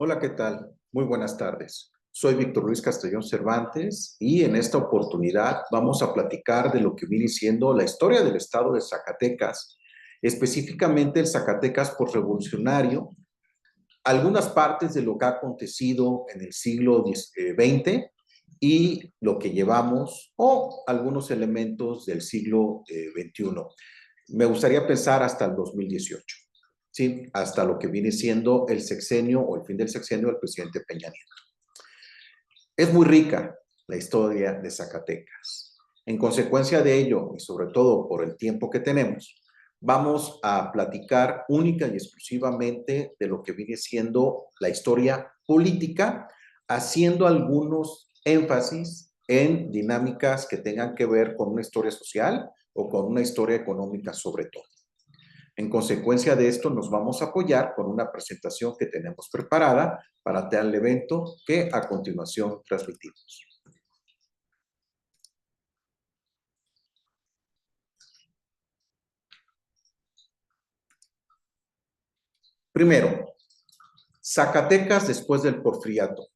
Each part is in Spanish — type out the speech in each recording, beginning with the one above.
Hola, ¿qué tal? Muy buenas tardes. Soy Víctor Luis Castellón Cervantes y en esta oportunidad vamos a platicar de lo que viene siendo la historia del estado de Zacatecas, específicamente el Zacatecas postrevolucionario, algunas partes de lo que ha acontecido en el siglo XX y lo que llevamos o algunos elementos del siglo XXI. Me gustaría pensar hasta el 2018. ¿Sí? Hasta lo que viene siendo el sexenio o el fin del sexenio del presidente Peña Nieto. Es muy rica la historia de Zacatecas. En consecuencia de ello, y sobre todo por el tiempo que tenemos, vamos a platicar única y exclusivamente de lo que viene siendo la historia política, haciendo algunos énfasis en dinámicas que tengan que ver con una historia social o con una historia económica sobre todo. En consecuencia de esto, nos vamos a apoyar con una presentación que tenemos preparada para tal evento que a continuación transmitimos. Primero, Zacatecas después del Porfiriato.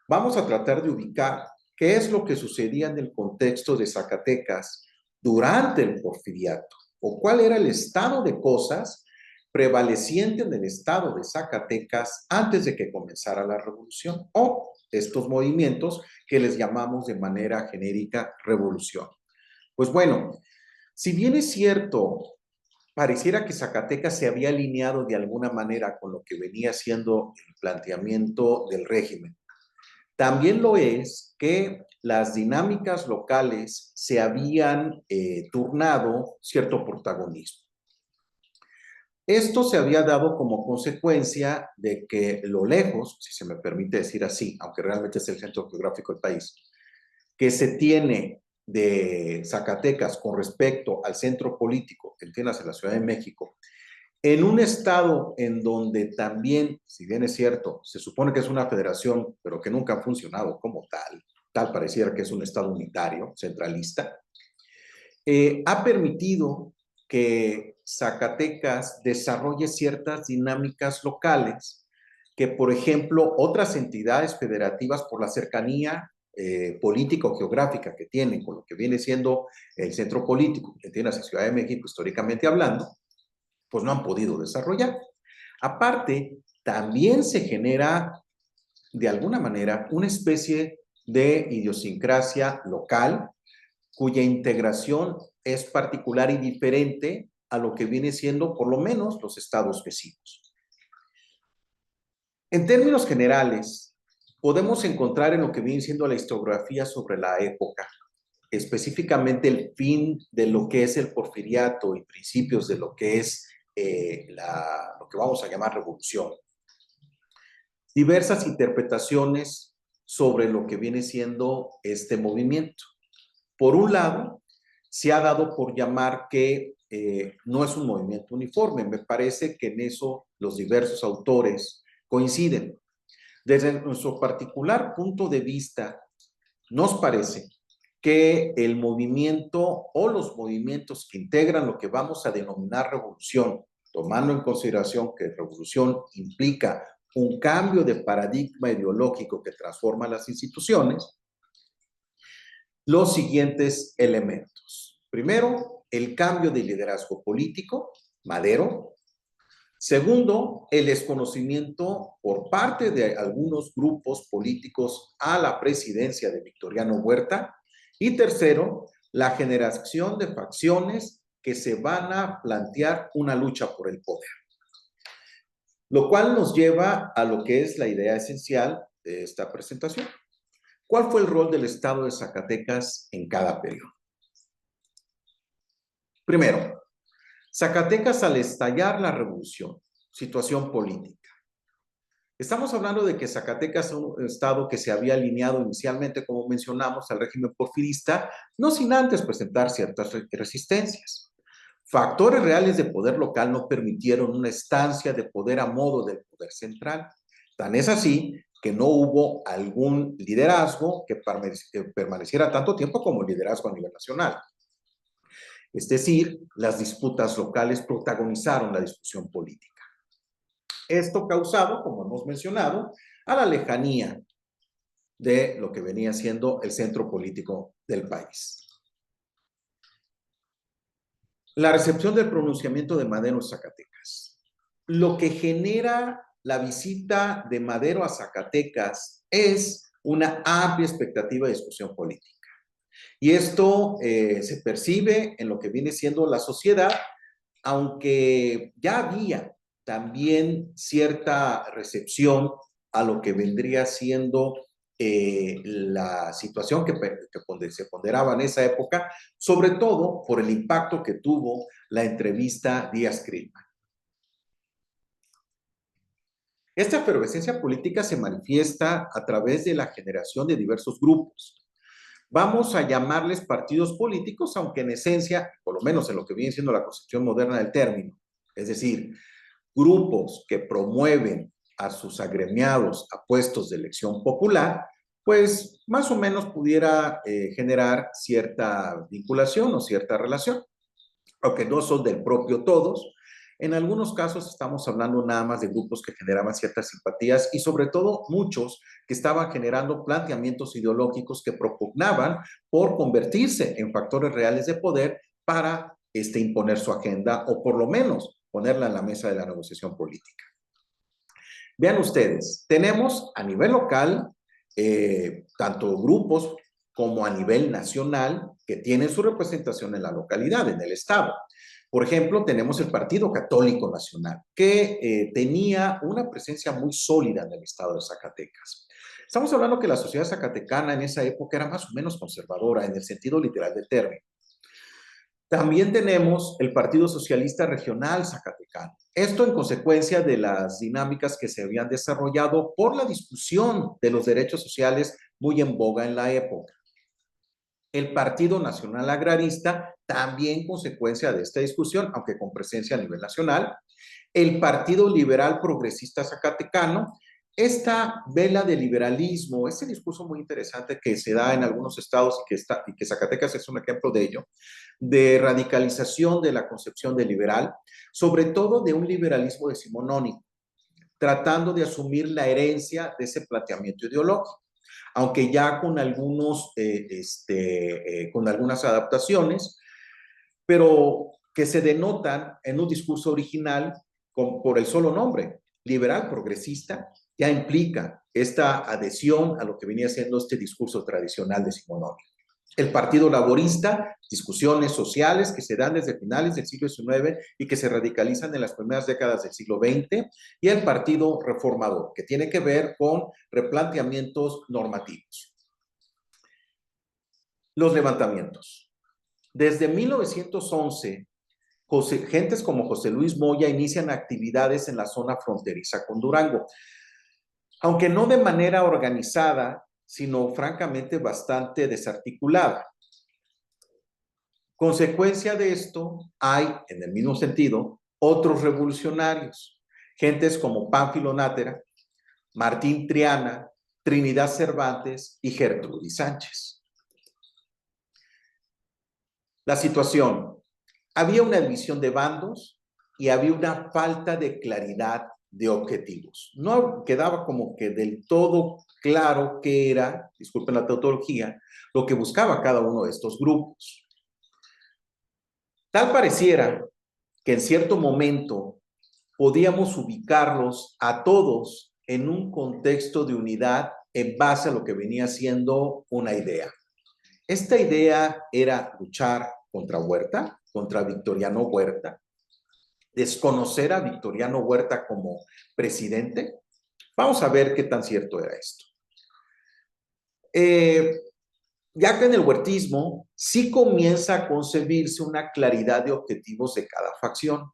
Vamos a tratar de ubicar qué es lo que sucedía en el contexto de Zacatecas durante el Porfiriato o cuál era el estado de cosas prevaleciente en el estado de Zacatecas antes de que comenzara la revolución o estos movimientos que les llamamos de manera genérica revolución. Pues bueno, si bien es cierto, pareciera que Zacatecas se había alineado de alguna manera con lo que venía siendo el planteamiento del régimen. También lo es que las dinámicas locales se habían turnado cierto protagonismo. Esto se había dado como consecuencia de que lo lejos, si se me permite decir así, aunque realmente es el centro geográfico del país, que se tiene de Zacatecas con respecto al centro político, entiendas, en la Ciudad de México, en un estado en donde también, si bien es cierto, se supone que es una federación, pero que nunca ha funcionado como tal pareciera que es un estado unitario, centralista, ha permitido que Zacatecas desarrolle ciertas dinámicas locales que, por ejemplo, otras entidades federativas por la cercanía político-geográfica que tienen con lo que viene siendo el centro político que tiene la Ciudad de México históricamente hablando, pues no han podido desarrollar. Aparte, también se genera de alguna manera una especie de idiosincrasia local cuya integración es particular y diferente a lo que viene siendo por lo menos los estados vecinos. En términos generales, podemos encontrar en lo que viene siendo la historiografía sobre la época, específicamente el fin de lo que es el porfiriato y principios de lo que es lo que vamos a llamar revolución. Diversas interpretaciones sobre lo que viene siendo este movimiento. Por un lado, se ha dado por llamar que no es un movimiento uniforme. Me parece que en eso los diversos autores coinciden. Desde nuestro particular punto de vista, nos parece que el movimiento o los movimientos que integran lo que vamos a denominar revolución, tomando en consideración que revolución implica un cambio de paradigma ideológico que transforma las instituciones, los siguientes elementos. Primero, el cambio de liderazgo político, Madero. Segundo, el desconocimiento por parte de algunos grupos políticos a la presidencia de Victoriano Huerta. Y tercero, la generación de facciones que se van a plantear una lucha por el poder. Lo cual nos lleva a lo que es la idea esencial de esta presentación. ¿Cuál fue el rol del Estado de Zacatecas en cada periodo? Primero, Zacatecas al estallar la revolución, situación política. Estamos hablando de que Zacatecas es un estado que se había alineado inicialmente, como mencionamos, al régimen porfirista, no sin antes presentar ciertas resistencias. Factores reales de poder local no permitieron una estancia de poder a modo del poder central. Tan es así que no hubo algún liderazgo que permaneciera tanto tiempo como el liderazgo a nivel nacional. Es decir, las disputas locales protagonizaron la discusión política. Esto causado, como hemos mencionado, a la lejanía de lo que venía siendo el centro político del país. La recepción del pronunciamiento de Madero en Zacatecas. Lo que genera la visita de Madero a Zacatecas es una amplia expectativa de discusión política. Y esto se percibe en lo que viene siendo la sociedad, aunque ya había también cierta recepción a lo que vendría siendo la situación que se ponderaba en esa época, sobre todo por el impacto que tuvo la entrevista Díaz-Kriegman. Esta efervescencia política se manifiesta a través de la generación de diversos grupos. Vamos a llamarles partidos políticos, aunque en esencia, por lo menos en lo que viene siendo la concepción moderna del término, es decir, grupos que promueven a sus agremiados a puestos de elección popular, pues más o menos pudiera generar cierta vinculación o cierta relación, aunque no son del propio todos. En algunos casos estamos hablando nada más de grupos que generaban ciertas simpatías y sobre todo muchos que estaban generando planteamientos ideológicos que propugnaban por convertirse en factores reales de poder para imponer su agenda o por lo menos ponerla en la mesa de la negociación política. Vean ustedes, tenemos a nivel local tanto grupos como a nivel nacional que tienen su representación en la localidad, en el estado. Por ejemplo, tenemos el Partido Católico Nacional, que tenía una presencia muy sólida en el estado de Zacatecas. Estamos hablando que la sociedad zacatecana en esa época era más o menos conservadora en el sentido literal del término. También tenemos el Partido Socialista Regional Zacatecano. Esto en consecuencia de las dinámicas que se habían desarrollado por la discusión de los derechos sociales muy en boga en la época. El Partido Nacional Agrarista, también consecuencia de esta discusión, aunque con presencia a nivel nacional. El Partido Liberal Progresista Zacatecano, esta vela de liberalismo, este discurso muy interesante que se da en algunos estados y que Zacatecas es un ejemplo de ello, de radicalización de la concepción de liberal, sobre todo de un liberalismo decimonónico, tratando de asumir la herencia de ese planteamiento ideológico, aunque ya con con algunas adaptaciones, pero que se denotan en un discurso original por el solo nombre, liberal progresista, ya implica esta adhesión a lo que venía siendo este discurso tradicional decimonónico. El Partido Laborista, discusiones sociales que se dan desde finales del siglo XIX y que se radicalizan en las primeras décadas del siglo XX, y el Partido Reformador, que tiene que ver con replanteamientos normativos. Los levantamientos. Desde 1911, gentes como José Luis Moya inician actividades en la zona fronteriza con Durango, aunque no de manera organizada, sino francamente bastante desarticulada. Consecuencia de esto, hay, en el mismo sentido, otros revolucionarios, gentes como Pánfilo Nátera, Martín Triana, Trinidad Cervantes y Gertrudis Sánchez. La situación, había una división de bandos y había una falta de claridad de objetivos. No quedaba como que del todo claro qué era, disculpen la tautología, lo que buscaba cada uno de estos grupos. Tal pareciera que en cierto momento podíamos ubicarlos a todos en un contexto de unidad en base a lo que venía siendo una idea. Esta idea era luchar contra Huerta, contra Victoriano Huerta, desconocer a Victoriano Huerta como presidente. Vamos a ver qué tan cierto era esto. Ya que en el huertismo sí comienza a concebirse una claridad de objetivos de cada facción,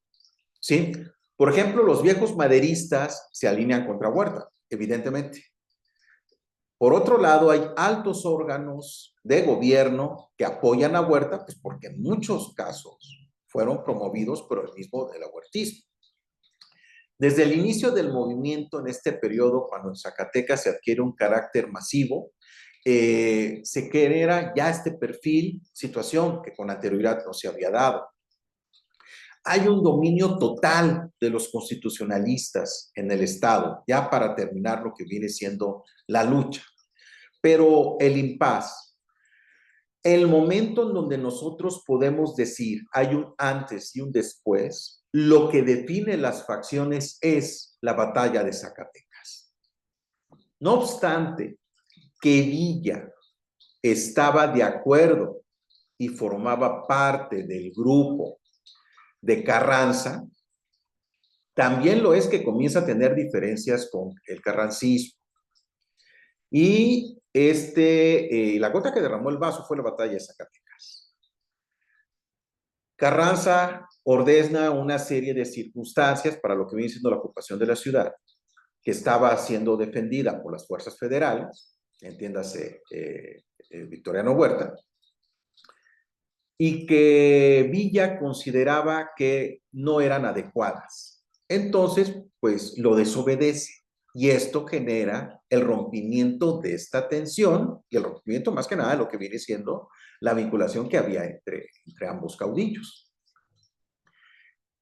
¿sí? Por ejemplo, los viejos maderistas se alinean contra Huerta, evidentemente. Por otro lado, hay altos órganos de gobierno que apoyan a Huerta, pues porque en muchos casos fueron promovidos por el mismo del huertismo. Desde el inicio del movimiento en este periodo, cuando en Zacatecas se adquiere un carácter masivo, se genera ya este perfil, situación que con anterioridad no se había dado. Hay un dominio total de los constitucionalistas en el Estado, ya para terminar lo que viene siendo la lucha. Pero el impas, el momento en donde nosotros podemos decir hay un antes y un después, lo que define las facciones es la batalla de Zacatecas. No obstante que Villa estaba de acuerdo y formaba parte del grupo de Carranza, también lo es que comienza a tener diferencias con el carrancismo. Y la gota que derramó el vaso fue la batalla de Zacatecas. Carranza ordena una serie de circunstancias para lo que viene siendo la ocupación de la ciudad, que estaba siendo defendida por las fuerzas federales, entiéndase Victoriano Huerta, y que Villa consideraba que no eran adecuadas. Entonces, pues lo desobedece. Y esto genera el rompimiento de esta tensión y el rompimiento más que nada de lo que viene siendo la vinculación que había entre ambos caudillos.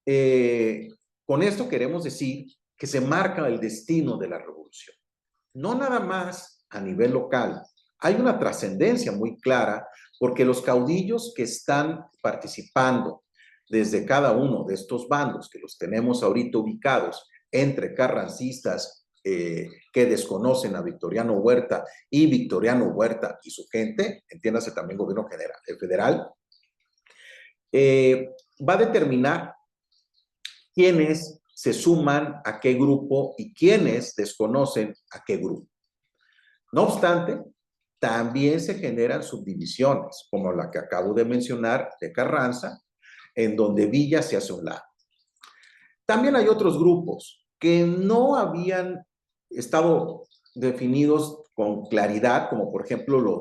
Con esto queremos decir que se marca el destino de la revolución. No nada más a nivel local. Hay una trascendencia muy clara porque los caudillos que están participando desde cada uno de estos bandos, que los tenemos ahorita ubicados entre carrancistas que desconocen a Victoriano Huerta y Victoriano Huerta y su gente, entiéndase también gobierno federal, va a determinar quiénes se suman a qué grupo y quiénes desconocen a qué grupo. No obstante, también se generan subdivisiones, como la que acabo de mencionar de Carranza, en donde Villa se hace a un lado. También hay otros grupos que no habían estado definidos con claridad, como por ejemplo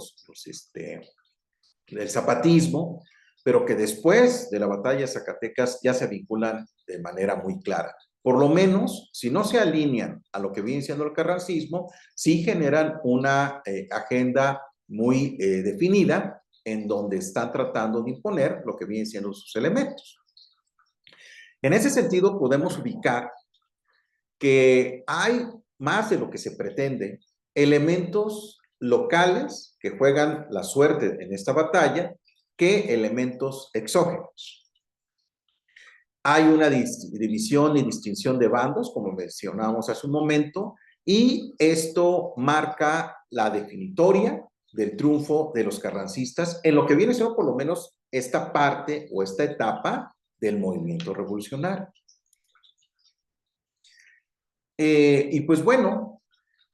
el zapatismo, pero que después de la batalla de Zacatecas ya se vinculan de manera muy clara. Por lo menos, si no se alinean a lo que viene siendo el carrancismo, sí generan una agenda muy definida en donde están tratando de imponer lo que vienen siendo sus elementos. En ese sentido, podemos ubicar que hay más de lo que se pretende, elementos locales que juegan la suerte en esta batalla que elementos exógenos. Hay una división y distinción de bandos, como mencionábamos hace un momento, y esto marca la definitoria del triunfo de los carrancistas en lo que viene siendo por lo menos esta parte o esta etapa del movimiento revolucionario. Y pues bueno,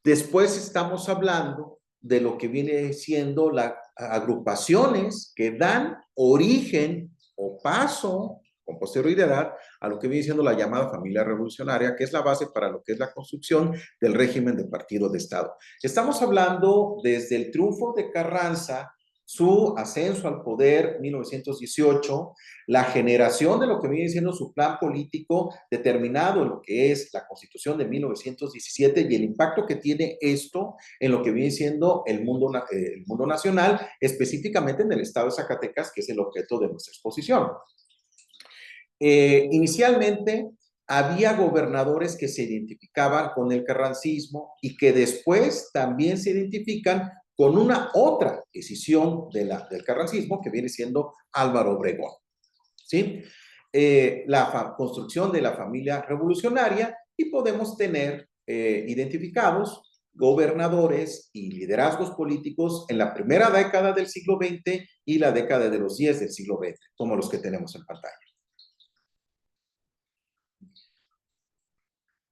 después estamos hablando de lo que viene siendo las agrupaciones que dan origen o paso con posterioridad a lo que viene siendo la llamada familia revolucionaria, que es la base para lo que es la construcción del régimen de partido de Estado. Estamos hablando desde el triunfo de Carranza, su ascenso al poder 1918, la generación de lo que viene siendo su plan político determinado en lo que es la Constitución de 1917 y el impacto que tiene esto en lo que viene siendo el mundo nacional, específicamente en el estado de Zacatecas, que es el objeto de nuestra exposición. Inicialmente había gobernadores que se identificaban con el carrancismo y que después también se identifican con una otra decisión del carrancismo que viene siendo Álvaro Obregón. ¿Sí? La construcción de la familia revolucionaria y podemos tener identificados gobernadores y liderazgos políticos en la primera década del siglo XX y la década de los 10 del siglo XX, como los que tenemos en pantalla.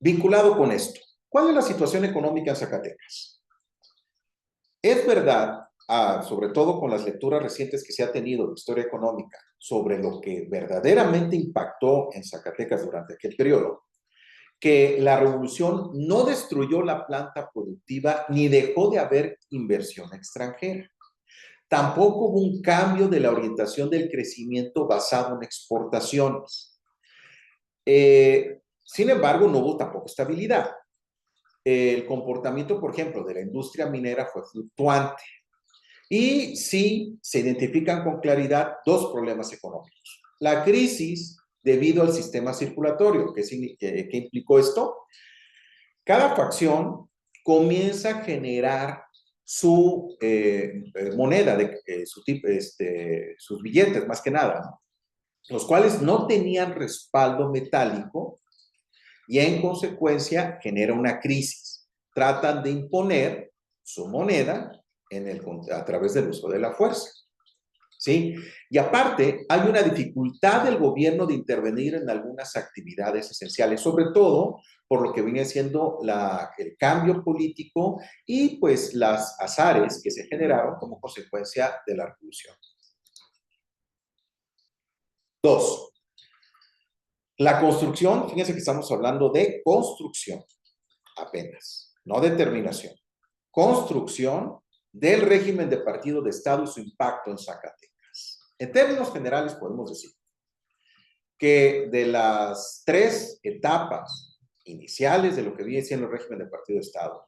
Vinculado con esto, ¿cuál es la situación económica en Zacatecas? Es verdad, sobre todo con las lecturas recientes que se ha tenido de historia económica sobre lo que verdaderamente impactó en Zacatecas durante aquel periodo, que la revolución no destruyó la planta productiva ni dejó de haber inversión extranjera. Tampoco hubo un cambio de la orientación del crecimiento basado en exportaciones. Sin embargo, no hubo tampoco estabilidad. El comportamiento, por ejemplo, de la industria minera fue fluctuante. Y sí se identifican con claridad dos problemas económicos. La crisis debido al sistema circulatorio. ¿Qué implicó esto? Cada facción comienza a generar su moneda, sus billetes, más que nada, ¿no? Los cuales no tenían respaldo metálico y en consecuencia genera una crisis. Tratan de imponer su moneda a través del uso de la fuerza. ¿Sí? Y aparte, hay una dificultad del gobierno de intervenir en algunas actividades esenciales, sobre todo por lo que viene siendo el cambio político y pues las azares que se generaron como consecuencia de la revolución. 2. La construcción, fíjense que estamos hablando de construcción apenas, no determinación. Construcción del régimen de partido de Estado y su impacto en Zacatecas. En términos generales podemos decir que de las 3 etapas iniciales de lo que viene siendo el régimen de partido de Estado,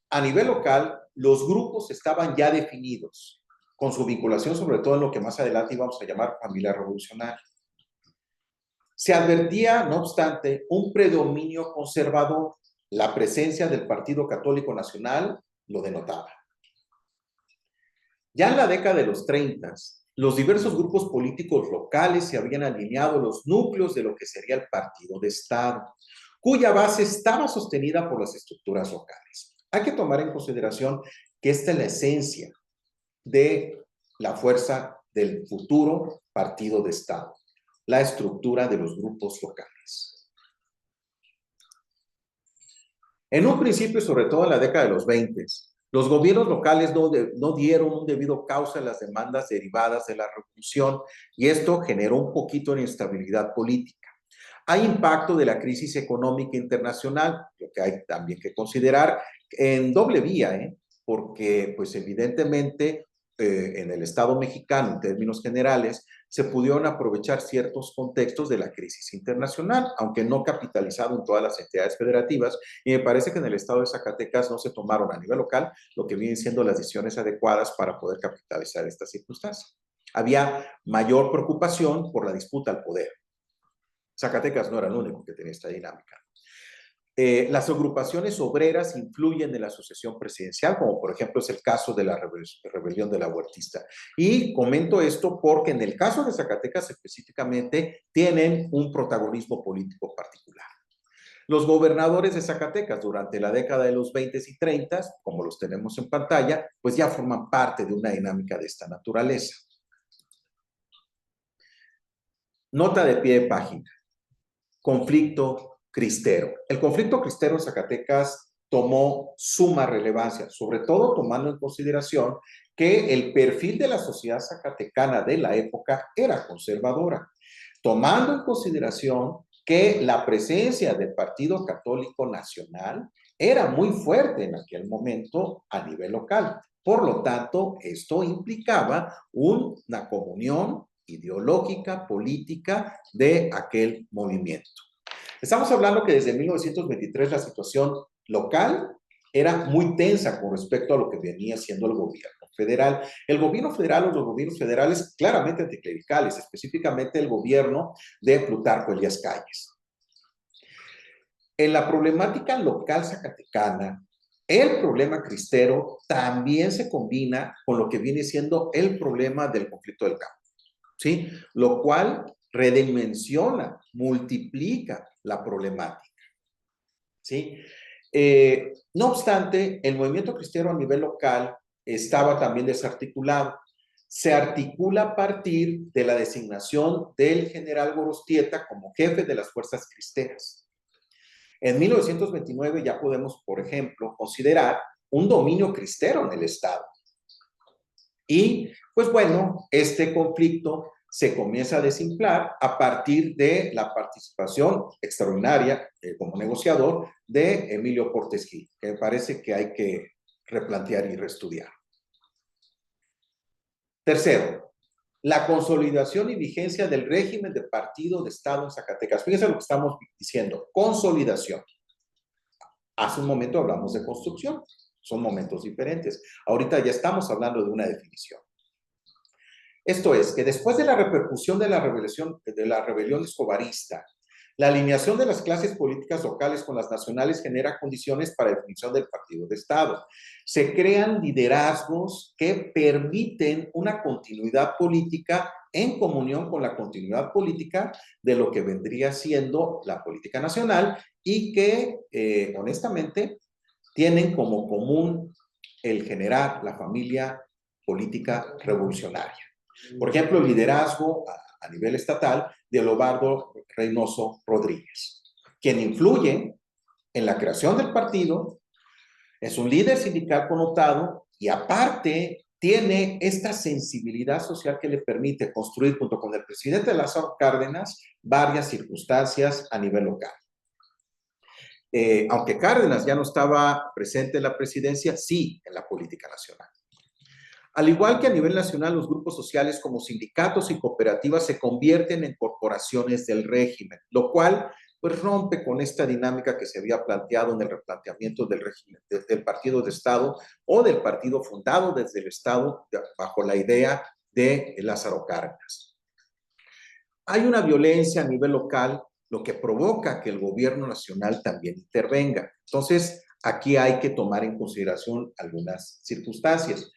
a nivel local los grupos estaban ya definidos, con su vinculación sobre todo en lo que más adelante íbamos a llamar familia revolucionaria. Se advertía, no obstante, un predominio conservador. La presencia del Partido Católico Nacional lo denotaba. Ya en la década de los 30, los diversos grupos políticos locales se habían alineado a los núcleos de lo que sería el Partido de Estado, cuya base estaba sostenida por las estructuras locales. Hay que tomar en consideración que esta es la esencia de la fuerza del futuro Partido de Estado, la estructura de los grupos locales. En un principio, sobre todo en la década de los 20, los gobiernos locales no dieron un debido cauce a las demandas derivadas de la revolución y esto generó un poquito de inestabilidad política. Hay impacto de la crisis económica internacional, lo que hay también que considerar en doble vía, porque pues evidentemente en el Estado mexicano, en términos generales, se pudieron aprovechar ciertos contextos de la crisis internacional, aunque no capitalizado en todas las entidades federativas, y me parece que en el estado de Zacatecas no se tomaron a nivel local lo que vienen siendo las decisiones adecuadas para poder capitalizar esta circunstancia. Había mayor preocupación por la disputa al poder. Zacatecas no era el único que tenía esta dinámica. Las agrupaciones obreras influyen en la sucesión presidencial, como por ejemplo es el caso de la rebelión de la Huertista. Y comento esto porque en el caso de Zacatecas específicamente tienen un protagonismo político particular. Los gobernadores de Zacatecas durante la década de los 20 y 30, como los tenemos en pantalla, pues ya forman parte de una dinámica de esta naturaleza. Nota de pie de página. Conflicto cristero. El conflicto cristero en Zacatecas tomó suma relevancia, sobre todo tomando en consideración que el perfil de la sociedad zacatecana de la época era conservadora, tomando en consideración que la presencia del Partido Católico Nacional era muy fuerte en aquel momento a nivel local. Por lo tanto, esto implicaba una comunión ideológica, política de aquel movimiento. Estamos hablando que desde 1923 la situación local era muy tensa con respecto a lo que venía siendo el gobierno federal. El gobierno federal o los gobiernos federales claramente anticlericales, específicamente el gobierno de Plutarco Elías Calles. En la problemática local zacatecana, el problema cristero también se combina con lo que viene siendo el problema del conflicto del campo, ¿sí? Lo cual redimensiona, multiplica la problemática, ¿sí? No obstante, el movimiento cristero a nivel local estaba también desarticulado. Se articula a partir de la designación del general Gorostieta como jefe de las fuerzas cristeras. En 1929 ya podemos, por ejemplo, considerar un dominio cristero en el Estado. Y, pues bueno, este conflicto se comienza a desinflar a partir de la participación extraordinaria como negociador de Emilio Portes Gil, que me parece que hay que replantear y reestudiar. Tercero, la consolidación y vigencia del régimen de partido de Estado en Zacatecas. Fíjense lo que estamos diciendo, consolidación. Hace un momento hablamos de construcción, son momentos diferentes. Ahorita ya estamos hablando de una definición. Esto es, que después de la repercusión de la rebelión escobarista, la alineación de las clases políticas locales con las nacionales genera condiciones para definición del partido de Estado. Se crean liderazgos que permiten una continuidad política en comunión con la continuidad política de lo que vendría siendo la política nacional y que, honestamente, tienen como común el generar la familia política revolucionaria. Por ejemplo, el liderazgo a nivel estatal de Leobardo Reynoso Rodríguez, quien influye en la creación del partido, es un líder sindical connotado y aparte tiene esta sensibilidad social que le permite construir junto con el presidente Lázaro Cárdenas varias circunstancias a nivel local. Aunque Cárdenas ya no estaba presente en la presidencia, sí en la política nacional. Al igual que a nivel nacional, los grupos sociales como sindicatos y cooperativas se convierten en corporaciones del régimen, lo cual pues rompe con esta dinámica que se había planteado en el replanteamiento del régimen, del partido de Estado o del partido fundado desde el Estado bajo la idea de Lázaro Cárdenas. Hay una violencia a nivel local, lo que provoca que el gobierno nacional también intervenga. Entonces, aquí hay que tomar en consideración algunas circunstancias.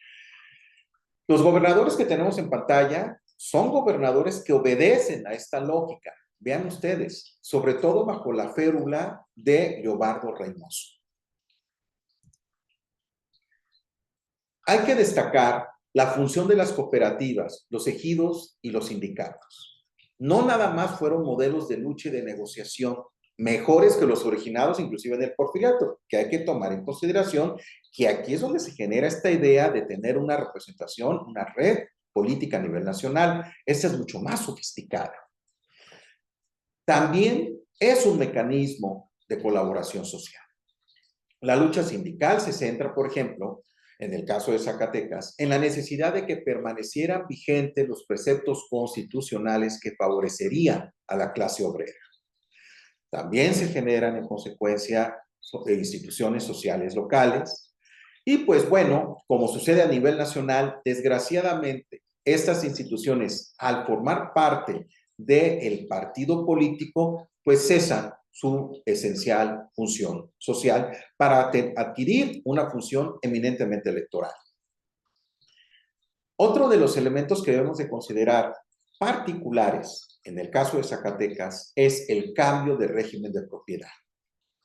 Los gobernadores que tenemos en pantalla son gobernadores que obedecen a esta lógica. Vean ustedes, sobre todo bajo la férula de Leobardo Reynoso. Hay que destacar la función de las cooperativas, los ejidos y los sindicatos. No nada más fueron modelos de lucha y de negociación mejores que los originados inclusive en el Porfiriato, que hay que tomar en consideración que aquí es donde se genera esta idea de tener una representación, una red política a nivel nacional. Esta es mucho más sofisticada. También es un mecanismo de colaboración social. La lucha sindical se centra, por ejemplo, en el caso de Zacatecas, en la necesidad de que permanecieran vigentes los preceptos constitucionales que favorecerían a la clase obrera. También se generan en consecuencia instituciones sociales locales. Y pues bueno, como sucede a nivel nacional, desgraciadamente, estas instituciones, al formar parte del partido político, pues cesan su esencial función social para adquirir una función eminentemente electoral. Otro de los elementos que debemos de considerar particulares en el caso de Zacatecas es el cambio de régimen de propiedad.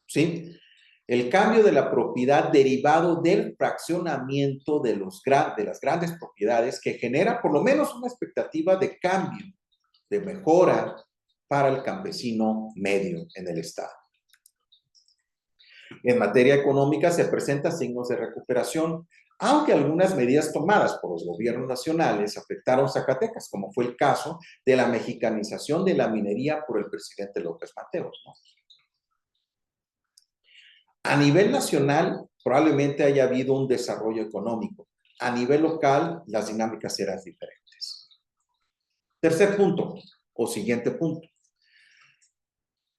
¿Sí? El cambio de la propiedad derivado del fraccionamiento de las grandes propiedades que genera por lo menos una expectativa de cambio, de mejora para el campesino medio en el Estado. En materia económica se presentan signos de recuperación, aunque algunas medidas tomadas por los gobiernos nacionales afectaron Zacatecas, como fue el caso de la mexicanización de la minería por el presidente López Mateos, ¿no? A nivel nacional, probablemente haya habido un desarrollo económico. A nivel local, las dinámicas eran diferentes. Tercer punto, o siguiente punto.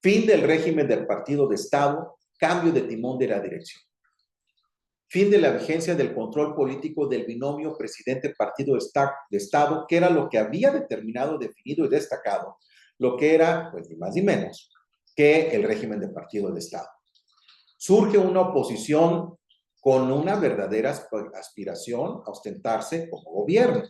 Fin del régimen del partido de Estado, cambio de timón de la dirección. Fin de la vigencia del control político del binomio presidente-partido de Estado, que era lo que había determinado, definido y destacado, lo que era, pues ni más ni menos, que el régimen de partido de Estado. Surge una oposición con una verdadera aspiración a ostentarse como gobierno.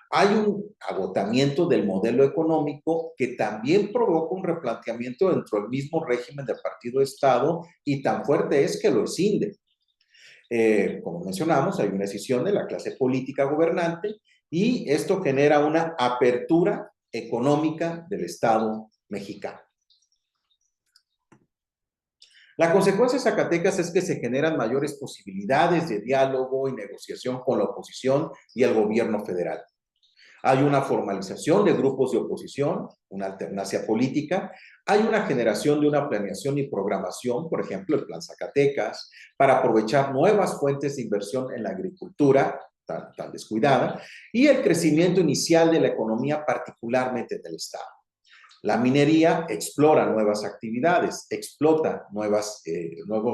Hay un agotamiento del modelo económico que también provoca un replanteamiento dentro del mismo régimen del partido de Estado y tan fuerte es que lo escinde. Como mencionamos, hay una decisión de la clase política gobernante y esto genera una apertura económica del Estado mexicano. La consecuencia de Zacatecas es que se generan mayores posibilidades de diálogo y negociación con la oposición y el gobierno federal. Hay una formalización de grupos de oposición, una alternancia política, hay una generación de una planeación y programación, por ejemplo, el Plan Zacatecas, para aprovechar nuevas fuentes de inversión en la agricultura, tan descuidada, y el crecimiento inicial de la economía, particularmente del Estado. La minería explora nuevas actividades, explota nuevos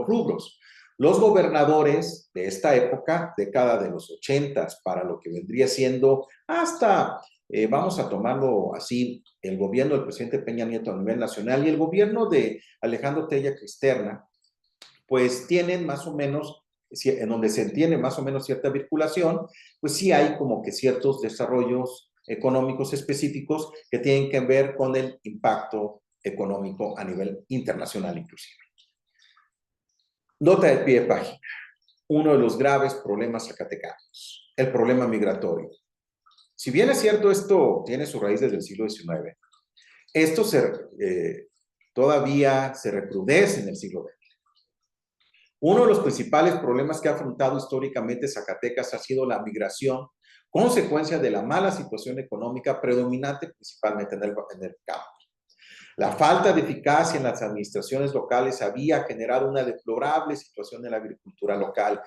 rubros. Los gobernadores de esta época, década de los 80s, para lo que vendría siendo hasta, vamos a tomarlo así, el gobierno del presidente Peña Nieto a nivel nacional y el gobierno de Alejandro Tella Cristerna, pues tienen más o menos, en donde se entiende más o menos cierta vinculación, pues sí hay como que ciertos desarrollos económicos específicos que tienen que ver con el impacto económico a nivel internacional inclusive. Nota de pie de página. Uno de los graves problemas zacatecanos, el problema migratorio. Si bien es cierto, esto tiene su raíz desde el siglo XIX, esto todavía se recrudece en el siglo XX. Uno de los principales problemas que ha afrontado históricamente Zacatecas ha sido la migración, consecuencia de la mala situación económica predominante principalmente en el campo. La falta de eficacia en las administraciones locales había generado una deplorable situación en la agricultura local.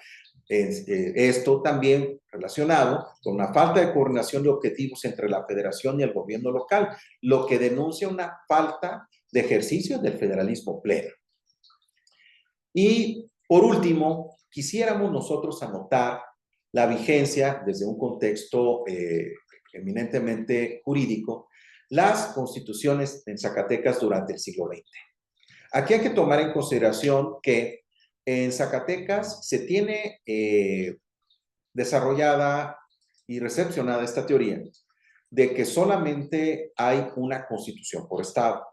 Esto también relacionado con una falta de coordinación de objetivos entre la federación y el gobierno local, lo que denuncia una falta de ejercicio del federalismo pleno. Y por último, quisiéramos nosotros anotar la vigencia desde un contexto eminentemente jurídico, las constituciones en Zacatecas durante el siglo XX. Aquí hay que tomar en consideración que en Zacatecas se tiene desarrollada y recepcionada esta teoría de que solamente hay una constitución por estado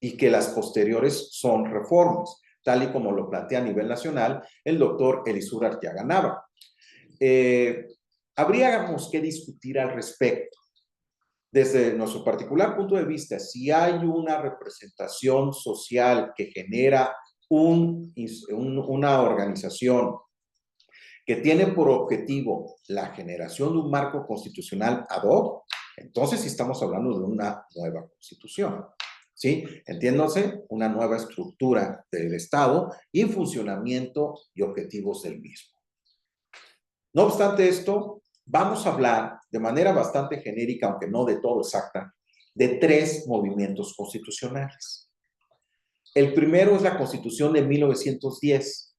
y que las posteriores son reformas, tal y como lo plantea a nivel nacional el doctor Elisur Arteaga Nava. Habríamos que discutir al respecto. Desde nuestro particular punto de vista, si hay una representación social que genera una organización que tiene por objetivo la generación de un marco constitucional ad hoc, entonces sí estamos hablando de una nueva constitución. ¿Sí? Entiéndase, una nueva estructura del Estado y funcionamiento y objetivos del mismo. No obstante esto, vamos a hablar de manera bastante genérica, aunque no de todo exacta, de tres movimientos constitucionales. El primero es la Constitución de 1910,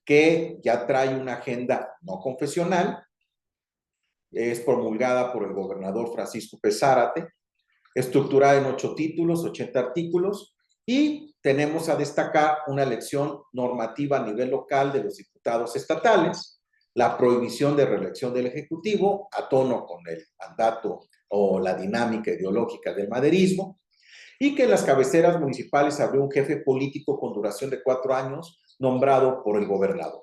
que ya trae una agenda no confesional, es promulgada por el gobernador Francisco P. Zárate, estructurada en 8 títulos, 80 artículos, y tenemos a destacar una elección normativa a nivel local de los diputados estatales, la prohibición de reelección del Ejecutivo, a tono con el mandato o la dinámica ideológica del maderismo, y que en las cabeceras municipales habría un jefe político con duración de 4 años, nombrado por el gobernador.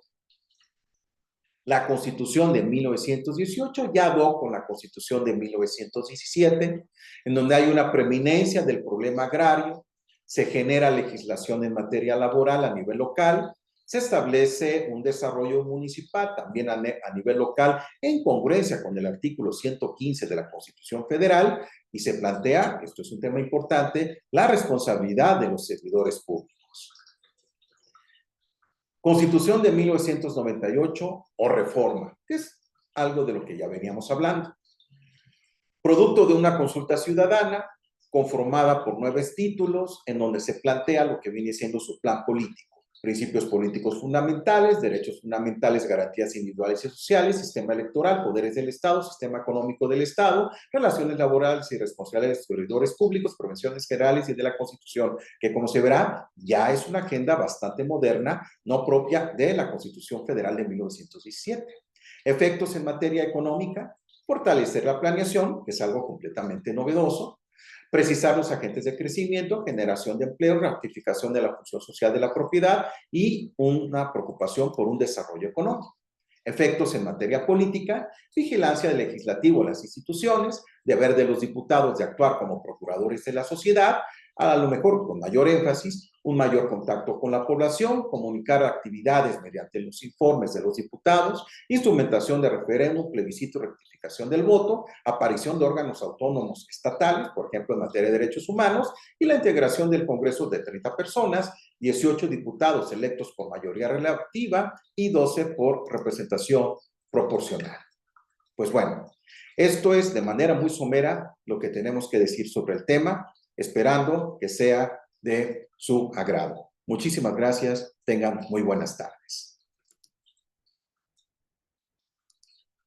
La Constitución de 1918 ya do con la Constitución de 1917, en donde hay una preeminencia del problema agrario, se genera legislación en materia laboral a nivel local, se establece un desarrollo municipal también a nivel local en congruencia con el artículo 115 de la Constitución Federal y se plantea, esto es un tema importante, la responsabilidad de los servidores públicos. Constitución de 1998 o reforma, que es algo de lo que ya veníamos hablando. Producto de una consulta ciudadana conformada por 9 títulos en donde se plantea lo que viene siendo su plan político. Principios políticos fundamentales, derechos fundamentales, garantías individuales y sociales, sistema electoral, poderes del Estado, sistema económico del Estado, relaciones laborales y responsabilidades de servidores públicos, prevenciones generales y de la Constitución, que como se verá, ya es una agenda bastante moderna, no propia de la Constitución Federal de 1917. Efectos en materia económica, fortalecer la planeación, que es algo completamente novedoso, precisar los agentes de crecimiento, generación de empleo, ratificación de la función social de la propiedad y una preocupación por un desarrollo económico. Efectos en materia política, vigilancia del legislativo, las instituciones, deber de los diputados de actuar como procuradores de la sociedad, a lo mejor con mayor énfasis, un mayor contacto con la población, comunicar actividades mediante los informes de los diputados, instrumentación de referéndum, plebiscito, rectificación del voto, aparición de órganos autónomos estatales, por ejemplo, en materia de derechos humanos, y la integración del Congreso de 30 personas, 18 diputados electos por mayoría relativa y 12 por representación proporcional. Pues bueno, esto es de manera muy somera lo que tenemos que decir sobre el tema, esperando que sea de su agrado. Muchísimas gracias, tengan muy buenas tardes.